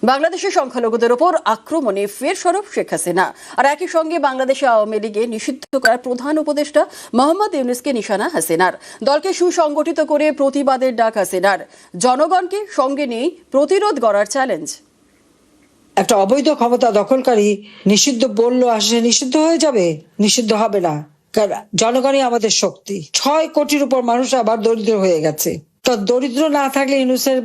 বাংলাদেশের সংখ্যালঘুদের ওপর আক্রমণে ফের সরব শেখ হাসিনা। আর একই সঙ্গে বাংলাদেশে আওয়ামী লীগে নিষিদ্ধ করার প্রধান উপদেষ্টা মোহাম্মদ ইউনূসকে নিশানা হাসিনার। দলকে সুসংগঠিত করে প্রতিবাদের ডাক হাসিনার। জনগণকে সঙ্গে নিয়ে প্রতিরোধ গড়ার চ্যালেঞ্জ। একটা অবৈধ ক্ষমতা দখলকারী নিষিদ্ধ বললো আসলে নিষিদ্ধ হয়ে যাবে, নিষিদ্ধ হবে না, কারণ জনগণই আমাদের শক্তি। 6 কোটির উপর মানুষ আবার দরিদ্র হয়ে গেছে। তো দরিদ্র না থাকলে ইউনূসের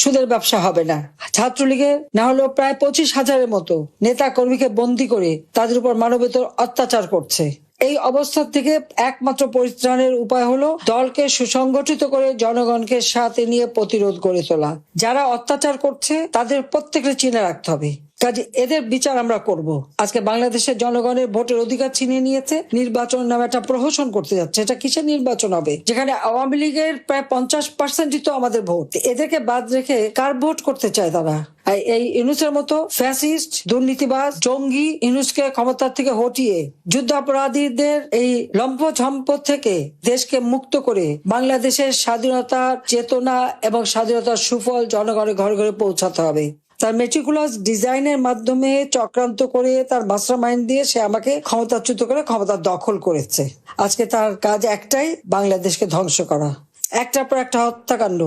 সুদের ব্যবসা হবে না। ছাত্রলীগের না হলেও প্রায় 25,000-এর মতো নেতা কর্মীকে বন্দী করে তাদের উপর মানবেতর অত্যাচার করছে। এই অবস্থা থেকে একমাত্র পরিত্রাণের উপায় হলো দলকে সুসংগঠিত করে জনগণকে সাথে নিয়ে প্রতিরোধ গড়ে তোলা। যারা অত্যাচার করছে তাদের প্রত্যেককে চিনে রাখতে হবে, কাজে এদের বিচার আমরা করব। আজকে বাংলাদেশের জনগণের ভোটের অধিকার ছিনিয়ে নিয়েছে, নির্বাচন নামে একটা প্রহসন করতে যাচ্ছে। এটা কিসের নির্বাচন হবে যেখানে আওয়ামী লীগের প্রায় 50%-ই তো আমাদের ভোট। এদেরকে বাদ রেখে কার ভোট করতে চায় তারা? এই ইউনূসের মতো ফ্যাসিস্ট, দুর্নীতিবাজ, জঙ্গি ইউনূসকে ক্ষমতার থেকে হটিয়ে যুদ্ধাপরাধীদের এই লম্পঝম্প থেকে দেশকে মুক্ত করে বাংলাদেশের স্বাধীনতার চেতনা এবং স্বাধীনতার সুফল জনগণের ঘরে ঘরে পৌঁছাতে হবে। তার মেটিকুলাস ডিজাইনের মাধ্যমে চক্রান্ত করে তার মাস্টারমাইন্ড দিয়ে সে আমাকে ক্ষমতাচ্যুত করে ক্ষমতা দখল করেছে। আজকে তার কাজ একটাই, বাংলাদেশকে ধ্বংস করা। একটার পর একটা হত্যাকাণ্ড।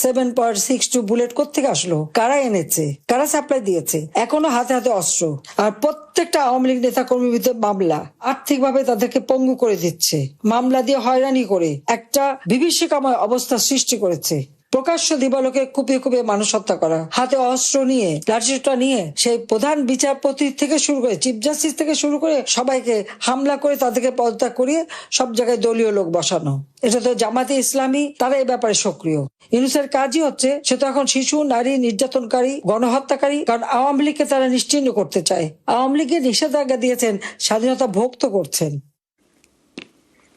7.62 বুলেট কোত্থেকে আসলো? কারা এনেছে? কারা সাপ্লাই দিয়েছে? এখনো হাতে হাতে অস্ত্র। আর প্রত্যেকটা আওয়ামী লীগ নেতা কর্মীর বিরুদ্ধে মামলা। আর্থিকভাবে তাদেরকে পঙ্গু করে দিচ্ছে, মামলা দিয়ে হয়রানি করে একটা বিভীষিকাময় অবস্থা সৃষ্টি করেছে। প্রকাশ্য দিবালোকে কুপিয়ে কুপিয়ে মানুষ হত্যা করা, হাতে অস্ত্র নিয়ে, লাঠিসোঁটা নিয়ে সেই প্রধান বিচারপতি থেকে শুরু করে চিফ জাস্টিস থেকে শুরু করে সবাইকে হামলা করে তাদেরকে পদত্যাগ করিয়ে সব জায়গায় দলীয় লোক বসানো। এটা তো জামাতে ইসলামী, তারা এই ব্যাপারে সক্রিয়। ইউনূসের কাজই হচ্ছে, সে তো এখন শিশু, নারী নির্যাতনকারী, গণহত্যাকারী। কারণ আওয়ামী লীগকে তারা নিশ্চিহ্ন করতে চায়। আওয়ামী লীগের নিষেধাজ্ঞা দিয়েছেন, স্বাধীনতা ভোগ তো করছেন।